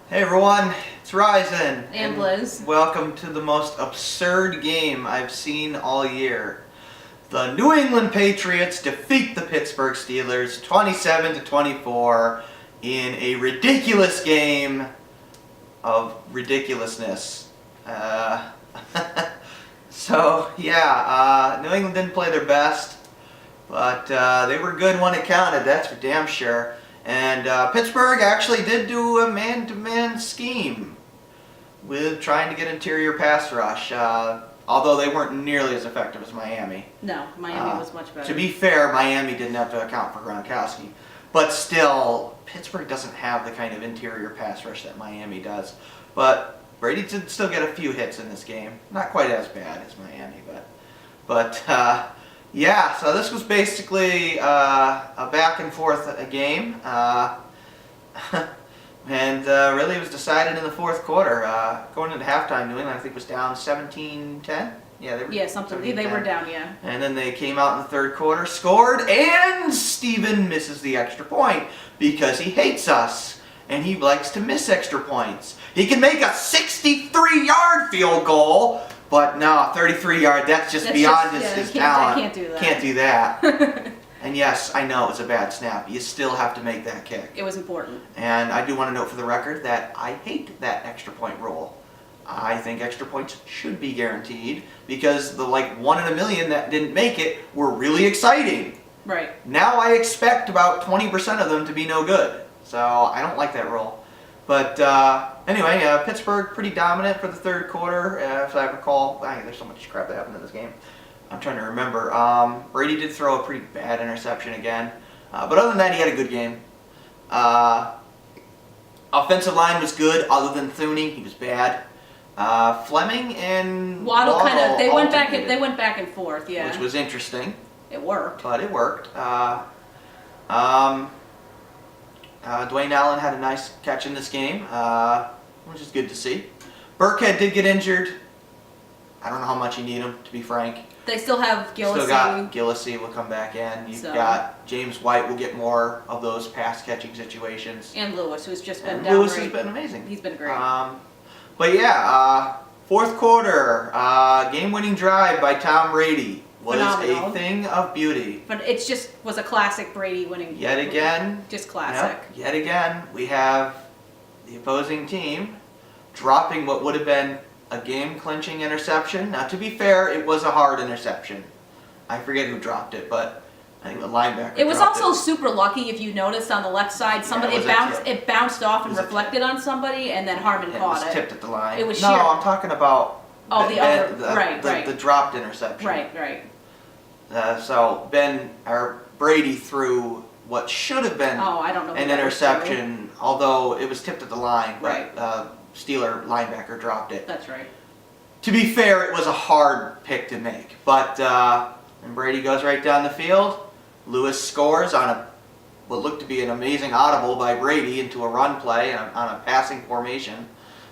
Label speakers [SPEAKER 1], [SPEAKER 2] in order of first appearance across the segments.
[SPEAKER 1] Hey everyone, it's Ryzen.
[SPEAKER 2] And Liz.
[SPEAKER 1] Welcome to the most absurd game I've seen all year. The New England Patriots defeat the Pittsburgh Steelers 27-24 in a ridiculous game of ridiculousness. New England didn't play their best, but they were good when it counted, that's for damn sure. And Pittsburgh actually did do a man-to-man scheme with trying to get interior pass rush, although they weren't nearly as effective as Miami.
[SPEAKER 2] No, Miami was much better.
[SPEAKER 1] To be fair, Miami didn't have to account for Gronkowski. But still, Pittsburgh doesn't have the kind of interior pass rush that Miami does. But Brady did still get a few hits in this game. Not quite as bad as Miami, but yeah, so this was basically a back and forth game, and really it was decided in the fourth quarter. Going into halftime, New England I think was down 17-10. Yeah, they were
[SPEAKER 2] they were down, yeah.
[SPEAKER 1] And then they came out in the third quarter, scored, and Steven misses the extra point because he hates us and he likes to miss extra points. He can make a 63-yard field goal. But no, 33-yard, that's beyond his talent.
[SPEAKER 2] I can't do that.
[SPEAKER 1] Can't do that. And yes, I know it's a bad snap. You still have to make that kick.
[SPEAKER 2] It was important.
[SPEAKER 1] And I do want to note for the record that I hate that extra point rule. I think extra points should be guaranteed because the 1 in a million that didn't make it were really exciting.
[SPEAKER 2] Right. Now
[SPEAKER 1] I expect about 20% of them to be no good. So I don't like that rule. But anyway, Pittsburgh pretty dominant for the third quarter, if I recall. There's so much crap that happened in this game. I'm trying to remember. Brady did throw a pretty bad interception again. But other than that, he had a good game. Offensive line was good, other than Thuney. He was bad. Fleming and
[SPEAKER 2] Waddle they went back and forth, yeah.
[SPEAKER 1] Which was interesting.
[SPEAKER 2] It worked.
[SPEAKER 1] But it worked. Dwayne Allen had a nice catch in this game, which is good to see. Burkhead did get injured. I don't know how much you need him, to be frank.
[SPEAKER 2] They still have Gillislee.
[SPEAKER 1] Still got Gillislee will come back in. You've got James White will get more of those pass-catching situations.
[SPEAKER 2] And Lewis, who's just been
[SPEAKER 1] Lewis has been amazing.
[SPEAKER 2] He's been great.
[SPEAKER 1] But yeah, fourth quarter, game-winning drive by Tom Brady. Was
[SPEAKER 2] phenomenal.
[SPEAKER 1] A thing of beauty.
[SPEAKER 2] But it just was a classic Brady winning.
[SPEAKER 1] Yet again.
[SPEAKER 2] Just classic.
[SPEAKER 1] Yet again, we have the opposing team dropping what would have been a game-clinching interception. Now, to be fair, it was a hard interception. I forget who dropped it, but I think the linebacker.
[SPEAKER 2] It was also super lucky if you noticed on the left side, it bounced off and reflected on somebody, and then Harmon caught it.
[SPEAKER 1] It was tipped at the line.
[SPEAKER 2] It was
[SPEAKER 1] No, I'm talking about.
[SPEAKER 2] The
[SPEAKER 1] dropped interception.
[SPEAKER 2] Right.
[SPEAKER 1] So Brady threw what should have been an interception, although it was tipped at the line.
[SPEAKER 2] Right.
[SPEAKER 1] Steeler linebacker dropped it.
[SPEAKER 2] That's right.
[SPEAKER 1] To be fair, it was a hard pick to make, but and Brady goes right down the field. Lewis scores on what looked to be an amazing audible by Brady into a run play on a passing formation.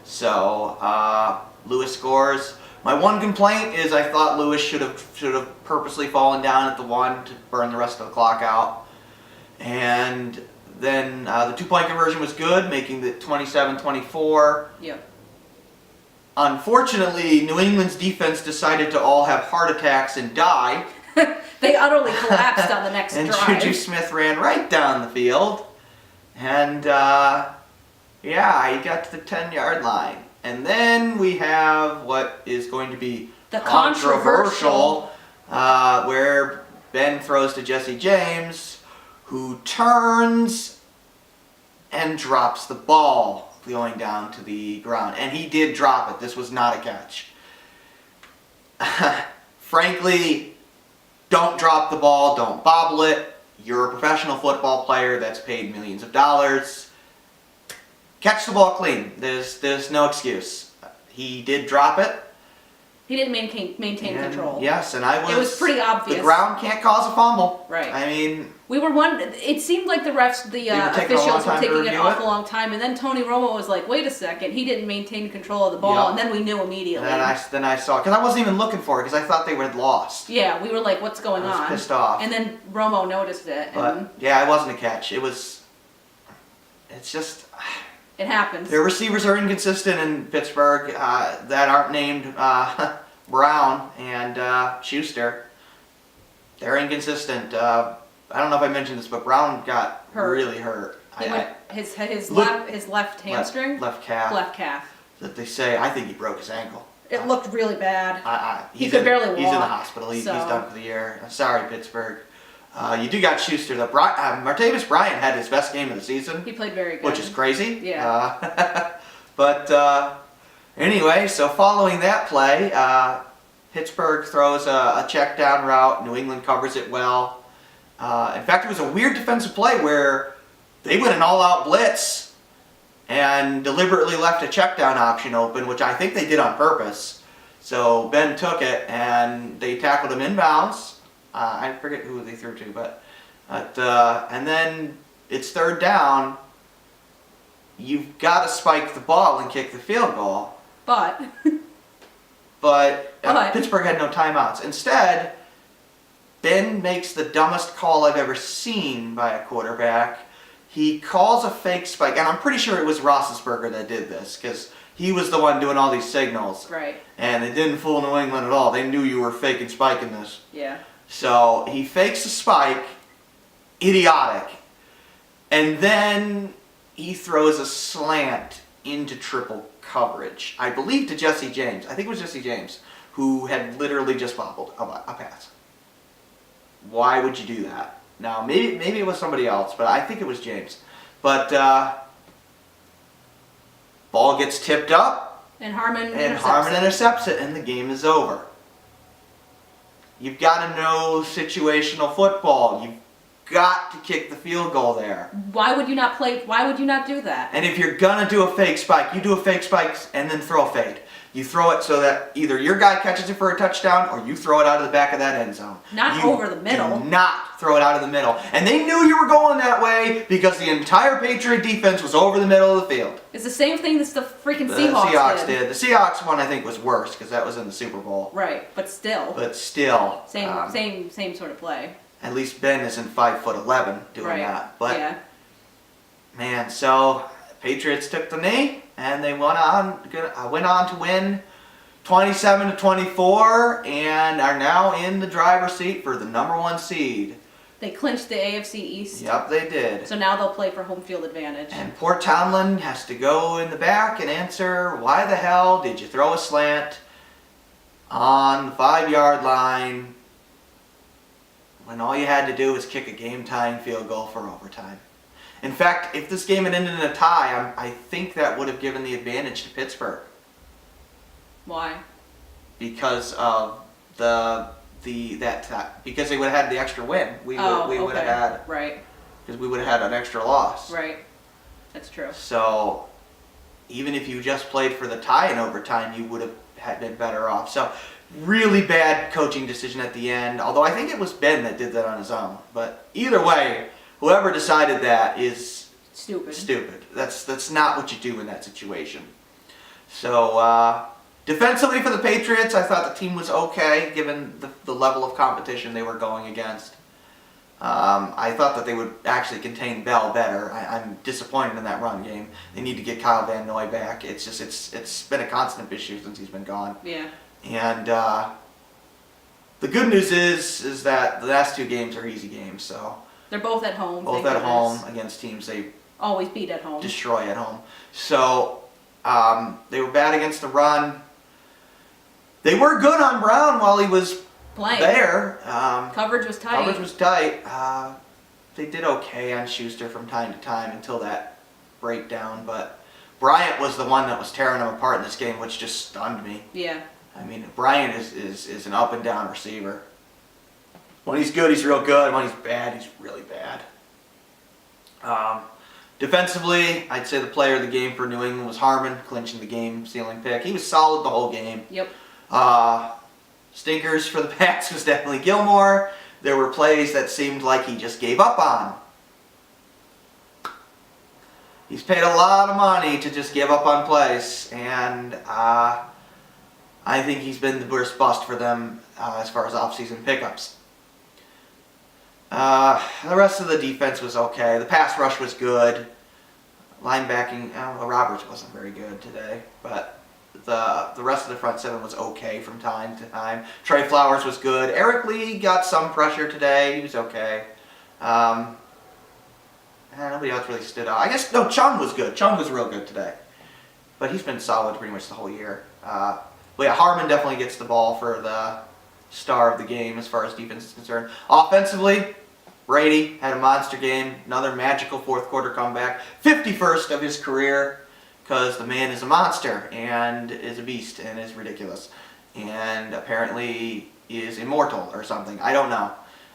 [SPEAKER 1] So Lewis scores. My one complaint is I thought Lewis should have purposely fallen down at the 1 to burn the rest of the clock out. And then the 2-point conversion was good, making it 27-24.
[SPEAKER 2] Yep.
[SPEAKER 1] Unfortunately, New England's defense decided to all have heart attacks and die.
[SPEAKER 2] They utterly collapsed on the next drive.
[SPEAKER 1] And Juju Smith ran right down the field. And he got to the 10-yard line. And then we have what is going to be
[SPEAKER 2] the controversial
[SPEAKER 1] where Ben throws to Jesse James, who turns and drops the ball going down to the ground. And he did drop it. This was not a catch. Frankly, don't drop the ball. Don't bobble it. You're a professional football player that's paid millions of dollars. Catch the ball clean. There's no excuse. He did drop it.
[SPEAKER 2] He didn't maintain control.
[SPEAKER 1] Yes, and
[SPEAKER 2] it was pretty obvious.
[SPEAKER 1] The ground can't cause a fumble.
[SPEAKER 2] Right.
[SPEAKER 1] I mean,
[SPEAKER 2] it seemed like the refs, the officials were taking an awful long time, and then Tony Romo was like, "Wait a second, he didn't maintain control of the ball," and then we knew immediately.
[SPEAKER 1] And then I saw, because I wasn't even looking for it, because I thought they had lost.
[SPEAKER 2] Yeah, we were like, "What's going on?"
[SPEAKER 1] I was pissed off.
[SPEAKER 2] And then Romo noticed it.
[SPEAKER 1] But yeah, it wasn't a catch. It's just.
[SPEAKER 2] It happens.
[SPEAKER 1] Their receivers are inconsistent in Pittsburgh that aren't named Brown and Schuster. They're inconsistent. I don't know if I mentioned this, but Brown got really hurt.
[SPEAKER 2] His left hamstring?
[SPEAKER 1] Left calf.
[SPEAKER 2] Left calf.
[SPEAKER 1] That they say, I think he broke his ankle.
[SPEAKER 2] It looked really bad.
[SPEAKER 1] He
[SPEAKER 2] could barely walk.
[SPEAKER 1] He's in the hospital. He's done for the year. Sorry, Pittsburgh. You do got Schuster, though. Martavis Bryant had his best game of the season.
[SPEAKER 2] He played very good.
[SPEAKER 1] Which is crazy.
[SPEAKER 2] Yeah.
[SPEAKER 1] But anyway, so following that play, Pittsburgh throws a check down route. New England covers it well. In fact, it was a weird defensive play where they went an all-out blitz and deliberately left a check down option open, which I think they did on purpose. So Ben took it and they tackled him inbounds. I forget who they threw to, but and then it's third down. You've got to spike the ball and kick the field goal.
[SPEAKER 2] But
[SPEAKER 1] Pittsburgh had no timeouts. Instead, Ben makes the dumbest call I've ever seen by a quarterback. He calls a fake spike, and I'm pretty sure it was Roethlisberger that did this, because he was the one doing all these signals.
[SPEAKER 2] Right.
[SPEAKER 1] And it didn't fool New England at all. They knew you were faking spiking this.
[SPEAKER 2] Yeah.
[SPEAKER 1] So he fakes a spike, idiotic, and then he throws a slant into triple coverage. I believe to Jesse James. I think it was Jesse James, who had literally just bobbled a pass. Why would you do that? Now, maybe it was somebody else, but I think it was James. But ball gets tipped up,
[SPEAKER 2] and Harmon
[SPEAKER 1] intercepts it, and the game is over. You've got to know situational football. You've got to kick the field goal there.
[SPEAKER 2] Why would you not do that?
[SPEAKER 1] And if you're gonna do a fake spike, you do a fake spike and then throw a fade. You throw it so that either your guy catches it for a touchdown or you throw it out of the back of that end zone.
[SPEAKER 2] Not over the middle.
[SPEAKER 1] Do not throw it out of the middle. And they knew you were going that way because the entire Patriot defense was over the middle of the field.
[SPEAKER 2] It's the same thing that the freaking Seahawks
[SPEAKER 1] did. The Seahawks one I think was worse because that was in the Super Bowl.
[SPEAKER 2] Right, but still.
[SPEAKER 1] Same
[SPEAKER 2] sort of play.
[SPEAKER 1] At least Ben isn't 5'11" doing that. But
[SPEAKER 2] yeah.
[SPEAKER 1] Man, so Patriots took the knee and they went on to win 27-24 and are now in the driver's seat for the #1 seed.
[SPEAKER 2] They clinched the AFC East.
[SPEAKER 1] Yep, they did.
[SPEAKER 2] So now they'll play for home field advantage.
[SPEAKER 1] And poor Tomlin has to go in the back and answer, why the hell did you throw a slant on the 5-yard line when all you had to do was kick a game-tying field goal for overtime? In fact, if this game had ended in a tie, I think that would have given the advantage to Pittsburgh.
[SPEAKER 2] Why?
[SPEAKER 1] Because of because they would have had the extra win. We would have had because we would have had an extra loss.
[SPEAKER 2] Right. That's true.
[SPEAKER 1] So even if you just played for the tie in overtime, you would have been better off. So really bad coaching decision at the end. Although I think it was Ben that did that on his own. But either way, whoever decided that is stupid. That's not what you do in that situation. So defensively for the Patriots, I thought the team was okay given the level of competition they were going against. I thought that they would actually contain Bell better. I'm disappointed in that run game. They need to get Kyle Van Noy back. It's been a constant issue since he's been gone.
[SPEAKER 2] Yeah.
[SPEAKER 1] And the good news is that the last 2 games are easy games. So
[SPEAKER 2] they're both at home.
[SPEAKER 1] Both at home against teams they
[SPEAKER 2] always beat at home.
[SPEAKER 1] Destroy at home. So they were bad against the run. They were good on Brown while he was
[SPEAKER 2] playing
[SPEAKER 1] there.
[SPEAKER 2] Coverage was tight.
[SPEAKER 1] They did okay on Schuster from time to time until that breakdown. But Bryant was the one that was tearing them apart in this game, which just stunned me.
[SPEAKER 2] Yeah.
[SPEAKER 1] I mean, Bryant is an up and down receiver. When he's good, he's real good. When he's bad, he's really bad. Defensively, I'd say the player of the game for New England was Harmon, clinching the game-sealing pick. He was solid the whole game.
[SPEAKER 2] Yep.
[SPEAKER 1] Stinkers for the Pats was definitely Gilmore. There were plays that seemed like he just gave up on. He's paid a lot of money to just give up on plays, and I think he's been the worst bust for them as far as off-season pickups. The rest of the defense was okay. The pass rush was good. Linebacking, Roberts wasn't very good today, but the rest of the front seven was okay from time to time. Trey Flowers was good. Eric Lee got some pressure today. He was okay. Nobody else really stood out. I guess, no, Chung was good. Chung was real good today. But he's been solid pretty much the whole year. But yeah, Harmon definitely gets the ball for the star of the game as far as defense is concerned. Offensively, Brady had a monster game. Another magical fourth quarter comeback. 51st of his career, because the man is a monster and is a beast and is ridiculous. And apparently is immortal or something. I don't know.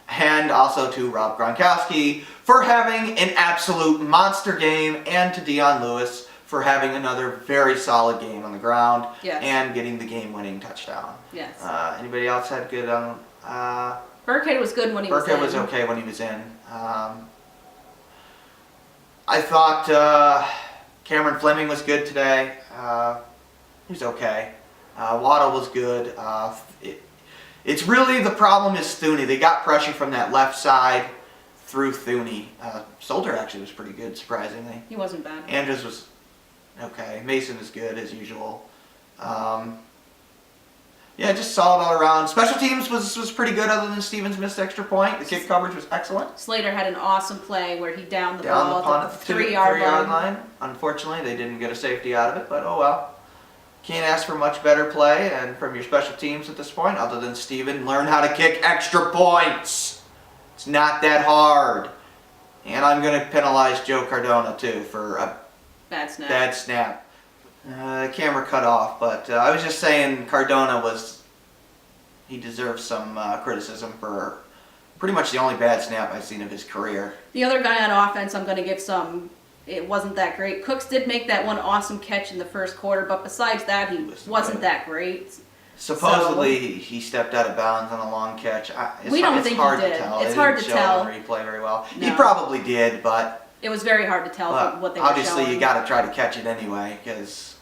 [SPEAKER 1] And also to Rob Gronkowski for having an absolute monster game, and to Dion Lewis for having another very solid game on the ground.
[SPEAKER 2] Yes.
[SPEAKER 1] And getting the game-winning touchdown.
[SPEAKER 2] Yes.
[SPEAKER 1] Anybody else had good on?
[SPEAKER 2] Burkhead was good when he was in.
[SPEAKER 1] Burkhead was okay when he was in. I thought Cameron Fleming was good today. He was okay. Waddle was good. It's really, the problem is Thuney. They got pressure from that left side through Thuney. Solder actually was pretty good, surprisingly.
[SPEAKER 2] He wasn't bad.
[SPEAKER 1] Andrews was okay. Mason is good, as usual. Yeah, just solid all around. Special teams was pretty good, other than Stevens' missed extra point. The kick coverage was excellent.
[SPEAKER 2] Slater had an awesome play where he downed the ball
[SPEAKER 1] at the 3-yard line. Unfortunately, they didn't get a safety out of it, but oh well. Can't ask for much better play and from your special teams at this point, other than Steven, learn how to kick extra points. It's not that hard. And I'm going to penalize Joe Cardona, too, for a
[SPEAKER 2] bad
[SPEAKER 1] snap. The camera cut off, but I was just saying Cardona he deserves some criticism for pretty much the only bad snap I've seen of his career.
[SPEAKER 2] The other guy on offense, I'm going to give some. It wasn't that great. Cooks did make that one awesome catch in the first quarter, but besides that, he wasn't that great.
[SPEAKER 1] Supposedly, he stepped out of bounds on a long catch.
[SPEAKER 2] We don't think he did. It's hard to tell.
[SPEAKER 1] It didn't show on the replay very well.
[SPEAKER 2] No.
[SPEAKER 1] He probably did, but
[SPEAKER 2] it was very hard to tell from what they were showing.
[SPEAKER 1] Obviously, you got to try to catch it anyway, because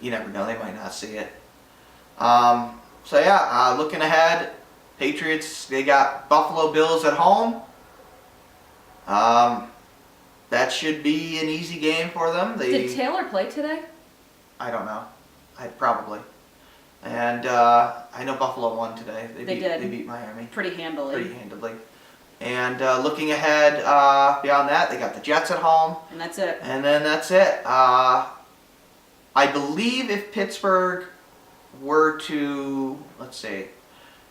[SPEAKER 1] you never know, they might not see it. So yeah, looking ahead, Patriots, they got Buffalo Bills at home. That should be an easy game for them.
[SPEAKER 2] Did Taylor play today?
[SPEAKER 1] I don't know. Probably. And I know Buffalo won today. They did. They beat Miami.
[SPEAKER 2] Pretty handily.
[SPEAKER 1] And looking ahead, beyond that, they got the Jets at home.
[SPEAKER 2] And that's it.
[SPEAKER 1] And then that's it. I believe if Pittsburgh were to, let's see,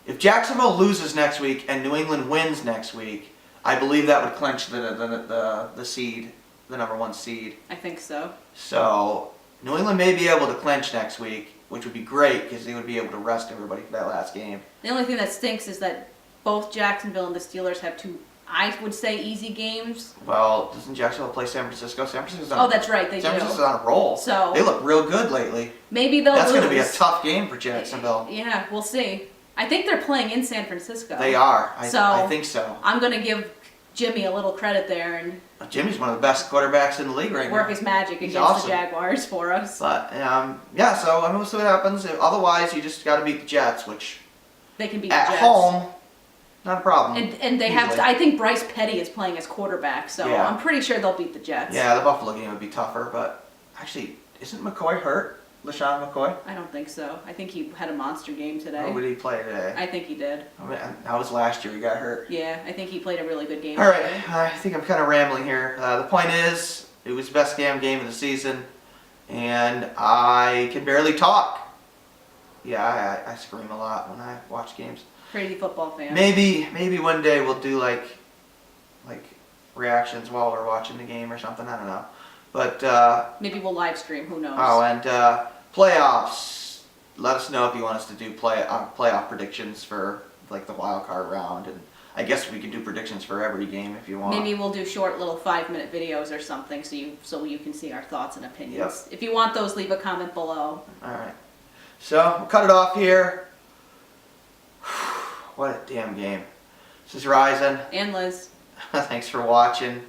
[SPEAKER 1] if Jacksonville loses next week and New England wins next week, I believe that would clinch the seed, the number one seed.
[SPEAKER 2] I think so.
[SPEAKER 1] So New England may be able to clinch next week, which would be great because they would be able to rest everybody for that last game.
[SPEAKER 2] The only thing that stinks is that both Jacksonville and the Steelers have two, I would say, easy games.
[SPEAKER 1] Well, doesn't Jacksonville play San Francisco? San Francisco's
[SPEAKER 2] that's right, they do.
[SPEAKER 1] San Francisco's on a roll.
[SPEAKER 2] So
[SPEAKER 1] they look real good lately.
[SPEAKER 2] Maybe they'll
[SPEAKER 1] That's
[SPEAKER 2] lose.
[SPEAKER 1] going to be a tough game for Jacksonville.
[SPEAKER 2] Yeah, we'll see. I think they're playing in San Francisco.
[SPEAKER 1] They are. I think so.
[SPEAKER 2] I'm going to give Jimmy a little credit there and
[SPEAKER 1] Jimmy's one of the best quarterbacks in the league right now.
[SPEAKER 2] Work his magic against the Jaguars for us.
[SPEAKER 1] But yeah, so I mean, we'll see what happens. Otherwise, you just got to beat the Jets, which
[SPEAKER 2] they can beat the Jets
[SPEAKER 1] at home. Not a problem.
[SPEAKER 2] And they have to, I think Bryce Petty is playing as quarterback, so yeah. I'm pretty sure they'll beat the Jets.
[SPEAKER 1] Yeah, the Buffalo game would be tougher, but actually, isn't McCoy hurt? LaShawn McCoy?
[SPEAKER 2] I don't think so. I think he had a monster game today.
[SPEAKER 1] Or did he play today?
[SPEAKER 2] I think he did.
[SPEAKER 1] I mean, that was last year he got hurt.
[SPEAKER 2] Yeah, I think he played a really good game.
[SPEAKER 1] All right, I think I'm kind of rambling here. The point is, it was the best damn game of the season, and I can barely talk. Yeah, I scream a lot when I watch games.
[SPEAKER 2] Crazy football fan.
[SPEAKER 1] Maybe one day we'll do like reactions while we're watching the game or something. I don't know, but
[SPEAKER 2] maybe we'll live stream. Who knows?
[SPEAKER 1] Oh, and playoffs. Let us know if you want us to do playoff predictions for like the wild card round, and I guess we can do predictions for every game if you want.
[SPEAKER 2] Maybe we'll do short little 5-minute videos or something so you can see our thoughts and opinions.
[SPEAKER 1] Yep.
[SPEAKER 2] If you want those, leave a comment below.
[SPEAKER 1] All right. So we'll cut it off here. What a damn game. This is Ryzen.
[SPEAKER 2] And Liz.
[SPEAKER 1] Thanks for watching.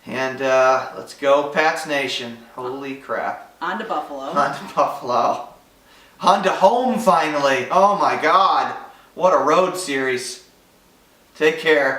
[SPEAKER 1] And let's go Pats Nation. Holy crap.
[SPEAKER 2] On to Buffalo.
[SPEAKER 1] On to Buffalo. On to home finally. Oh my God. What a road series. Take care.